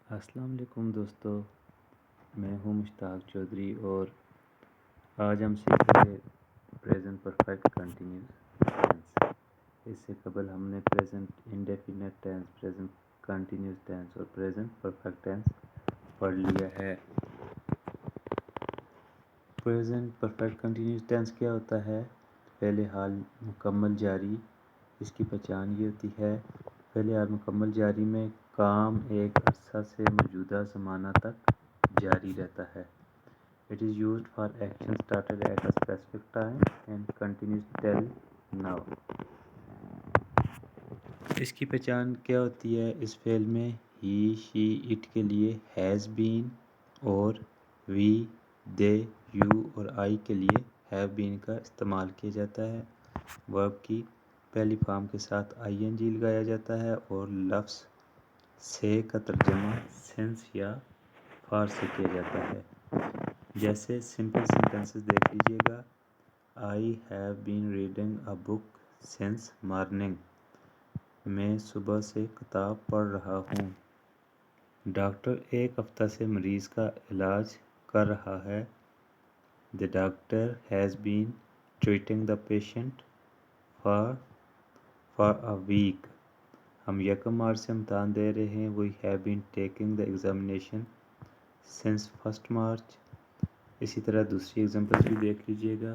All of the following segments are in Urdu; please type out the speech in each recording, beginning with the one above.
السلام علیکم دوستو، میں ہوں مشتاق چودھری اور آج ہم سیکھیں گے پریزنٹ پرفیکٹ کنٹینیوس ٹینس۔ اس سے قبل ہم نے present indefinite tense, present continuous tense اور پریزنٹ پرفیکٹ ٹینس پڑھ لیا ہے۔ پریزنٹ پرفیکٹ کنٹینیوس ٹینس کیا ہوتا ہے؟ پہلے حال مکمل جاری۔ اس کی پہچان یہ ہوتی ہے، پہلے حال مکمل جاری میں کام ایک عرصہ سے موجودہ زمانہ تک جاری رہتا ہے۔ It is used for action started at a specific time and continues till now۔ اس کی پہچان کیا ہوتی ہے؟ اس فعل میں he, she, it کے لیے has been اور we, they, you اور I کے لیے have been کا استعمال کیا جاتا ہے۔ ورب کی پہلی فارم کے ساتھ ing لگایا جاتا ہے اور لفظ سے کا ترجمہ since یا for سے کیا جاتا ہے۔ جیسے سمپل سینٹنسز دیکھ لیجئے گا۔ I have been reading a book since morning۔ میں صبح سے کتاب پڑھ رہا ہوں۔ ڈاکٹر ایک ہفتہ سے مریض کا علاج کر رہا ہے۔ The doctor has been treating the patient for a week۔ ہم یکم مارچ سے امتحان دے رہے ہیں۔ We have been taking the examination since 1st March۔ اسی طرح دوسری ایگزامپل بھی دیکھ لیجئے گا۔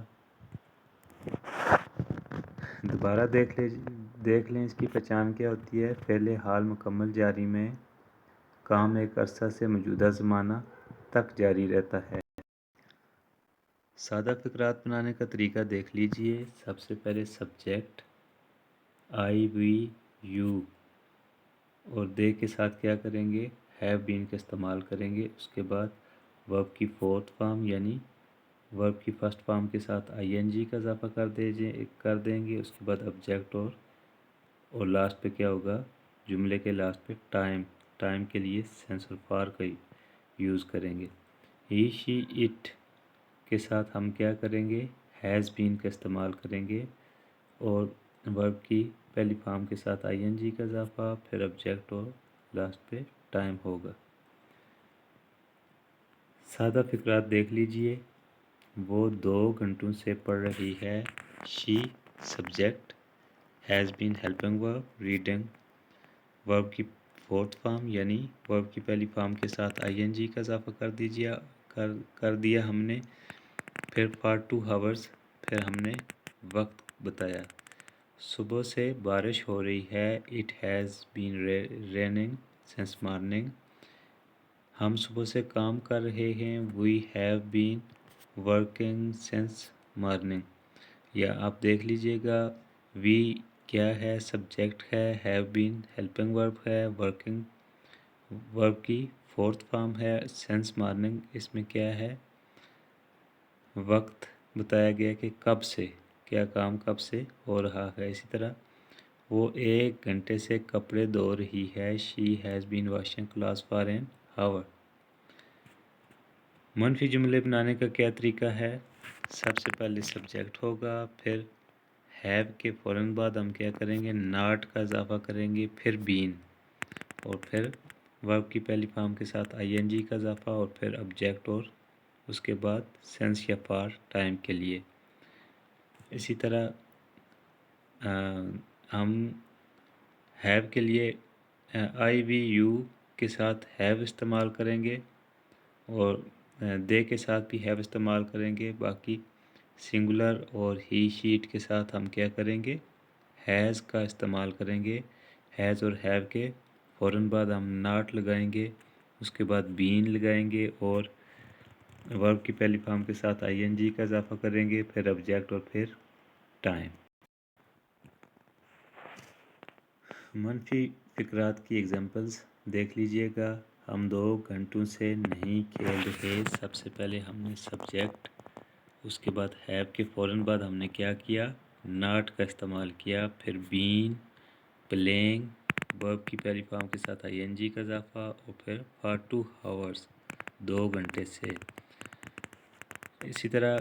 دوبارہ دیکھ لیں اس کی پہچان کیا ہوتی ہے۔ پہلے حال مکمل جاری میں کام ایک عرصہ سے موجودہ زمانہ تک جاری رہتا ہے۔ سادہ فقرات بنانے کا طریقہ دیکھ لیجئے۔ سب سے پہلے سبجیکٹ I, we, you اور they کے ساتھ کیا کریں گے؟ have been کا استعمال کریں گے۔ اس کے بعد ورب کی فورتھ فارم یعنی ورب کی فرسٹ فارم کے ساتھ ing کا اضافہ کر دیں گے۔ اس کے بعد آبجیکٹ اور لاسٹ پہ کیا ہوگا؟ جملے کے لاسٹ پہ ٹائم کے لیے سینس اور فار کا یوز کریں گے۔ he, she, it کے ساتھ ہم کیا کریں گے؟ has been کا استعمال کریں گے اور ورب کی پہلی فارم کے ساتھ ing کا اضافہ، پھر آبجیکٹ اور لاسٹ پہ ٹائم ہوگا۔ سادہ فقرات دیکھ لیجئے۔ وہ 2 گھنٹوں سے پڑھ رہی ہے۔ she subject, has been helping verb reading، ورب کی فورتھ فارم یعنی ورب کی پہلی فارم کے ساتھ ing کا اضافہ کر دیا ہم نے، پھر for 2 hours، پھر ہم نے وقت بتایا۔ صبح سے بارش ہو رہی ہے۔ It has been raining since morning۔ ہم صبح سے کام کر رہے ہیں۔ We have been working since morning۔ یا آپ دیکھ لیجئے گا we کیا ہے؟ سبجیکٹ ہے، have been helping verb ہے، working verb کی فورتھ فارم ہے، since morning اس میں کیا ہے؟ وقت بتایا گیا کہ کب سے، کیا کام کب سے ہو رہا ہے۔ اسی طرح وہ 1 گھنٹے سے کپڑے دھو رہی ہے۔ She has been washing clothes for an hour۔ منفی جملے بنانے کا کیا طریقہ ہے؟ سب سے پہلے سبجیکٹ ہوگا، پھر have کے فوراً بعد ہم کیا کریں گے؟ not کا اضافہ کریں گے، پھر been اور پھر verb کی پہلی فارم کے ساتھ ing کا اضافہ اور پھر آبجیکٹ اور اس کے بعد سینس یا فار ٹائم کے لیے۔ اسی طرح ہم have کے لیے I, we, you کے ساتھ have استعمال کریں گے اور they کے ساتھ بھی have استعمال کریں گے۔ باقی سنگولر اور he, she, it کے ساتھ ہم کیا کریں گے؟ has کا استعمال کریں گے۔ has اور have کے فوراً بعد ہم not لگائیں گے، اس کے بعد been لگائیں گے اور ورب کی پہلی فارم کے ساتھ ing کا اضافہ کریں گے، پھر آبجیکٹ اور پھر ٹائم۔ منفی فقرات کی ایگزامپلز دیکھ لیجئے گا۔ ہم 2 گھنٹوں سے نہیں کھیل رہے۔ سب سے پہلے ہم نے سبجیکٹ، اس کے بعد have کے فوراً بعد ہم نے کیا کیا؟ not کا استعمال کیا، پھر been playing verb کی پہلی فارم کے ساتھ ing کا اضافہ اور پھر for 2 hours 2 گھنٹے سے۔ اسی طرح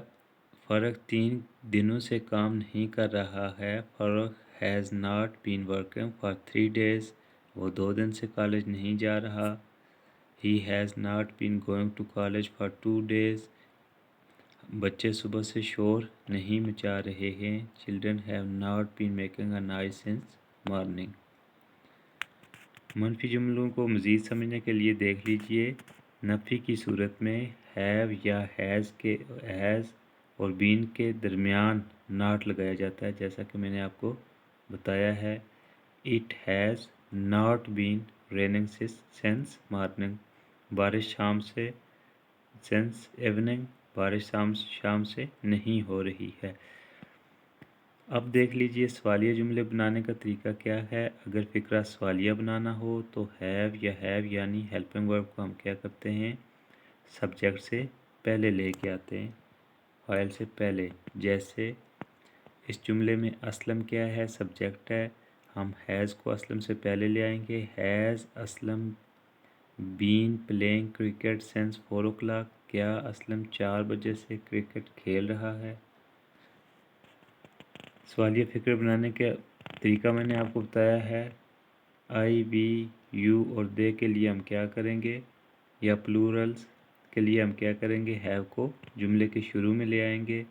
فرق 3 دنوں سے کام نہیں کر رہا ہے۔ فرق has not been working for 3 days۔ وہ 2 دن سے کالج نہیں جا رہا۔ He has not been going to college for 2 days. بچے صبح سے شور نہیں مچا رہے ہیں. Children have not been making a noise since morning. منفی جملوں کو مزید سمجھنے کے لیے دیکھ لیجئے. نفی کی صورت میں have یا has اور been کے درمیان not لگایا جاتا ہے، جیسا کہ میں نے آپ کو بتایا ہے. It has not been raining since morning. بارش شام سے since evening. بارش شام سے نہیں ہو رہی ہے. اب دیکھ لیجئے سوالیہ جملے بنانے کا طریقہ کیا ہے. اگر فقرہ سوالیہ بنانا ہو تو have یا have یعنی ہیلپنگ ورب کو ہم کیا کرتے ہیں، سبجیکٹ سے پہلے لے کے آتے ہیں، فاعل سے پہلے. جیسے اس جملے میں اسلم کیا ہے، سبجیکٹ ہے، ہم has کو اسلم سے پہلے لے آئیں گے. has Aslam been playing cricket since 4 o'clock. کیا اسلم 4 بجے سے کرکٹ کھیل رہا ہے. سوالیہ فکر بنانے کا طریقہ میں نے آپ کو بتایا ہے. آئی وی یو اور دے کے لیے ہم کیا کریں گے، یا پلورلز کے لیے ہم کیا کریں گے، ہیو کو جملے کے شروع میں لے آئیں گے،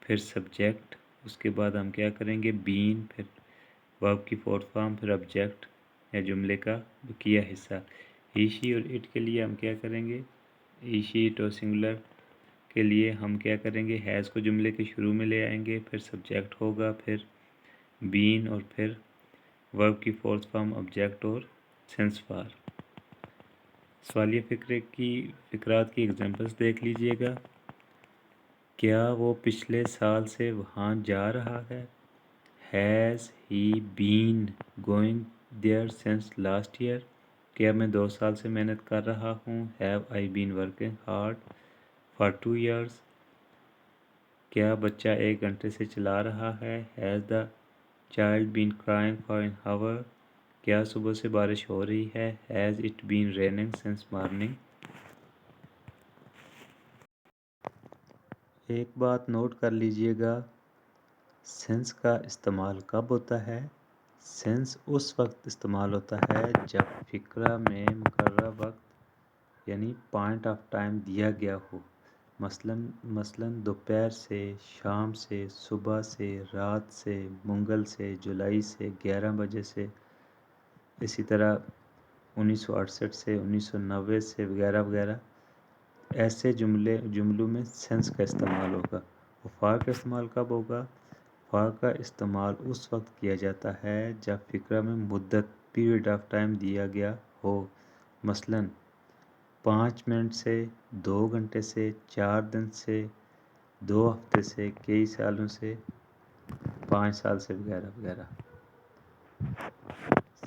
پھر سبجیکٹ، اس کے بعد ہم کیا کریں گے بین، پھر ورب کی فورتھ فارم، پھر آبجیکٹ یا جملے کا بقیہ حصہ. ہی شی اور اٹ کے لیے ہم کیا کریں گے، ہی شی اٹ اور سنگولر کے لیے ہم کیا کریں گے، ہیز کو جملے کے شروع میں لے آئیں گے، پھر سبجیکٹ ہوگا، پھر بین اور پھر ورب کی فورتھ فارم آبجیکٹ اور سینس فار. سوالیہ فقرات کی ایگزامپلس دیکھ لیجئے گا. کیا وہ پچھلے سال سے وہاں جا رہا ہے. Has he been going there since last year. کیا میں 2 سال سے محنت کر رہا ہوں. Have I been working hard for 2 years. کیا بچہ 1 گھنٹے سے چلا رہا ہے. Has the child been crying for an hour. کیا صبح سے بارش ہو رہی ہے. Has it been raining since morning. ایک بات نوٹ کر لیجئے گا، سینس کا استعمال کب ہوتا ہے. سینس اس وقت استعمال ہوتا ہے جب فقرہ میں مقررہ وقت یعنی پوائنٹ آف ٹائم دیا گیا ہو. مثلاً دوپہر سے، شام سے، صبح سے، رات سے، منگل سے، جولائی سے، 11 بجے سے، اسی طرح 1968 سے، 1990 سے وغیرہ وغیرہ. ایسے جملوں میں سینس کا استعمال ہوگا. فار کا استعمال کب ہوگا. فار کا استعمال اس وقت کیا جاتا ہے جب فقرہ میں مدت پیریڈ آف ٹائم دیا گیا ہو. مثلاً 5 منٹ سے، 2 گھنٹے سے، 4 دن سے، 2 ہفتے سے، کئی سالوں سے، 5 سال سے وغیرہ وغیرہ.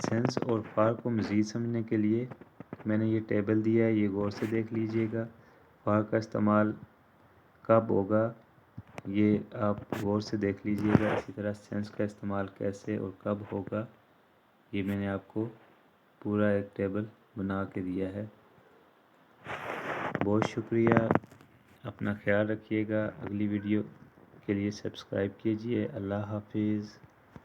سینس اور فار کو مزید سمجھنے کے لیے میں نے یہ ٹیبل دیا ہے، یہ غور سے دیکھ لیجئے گا. فار کا استعمال کب ہوگا یہ آپ غور سے دیکھ لیجئے گا. اسی طرح سینس کا استعمال کیسے اور کب ہوگا یہ میں نے آپ کو پورا ایک ٹیبل بنا کے دیا ہے. بہت شکریہ. اپنا خیال رکھیے گا. اگلی ویڈیو کے لیے سبسکرائب کیجئے. اللہ حافظ.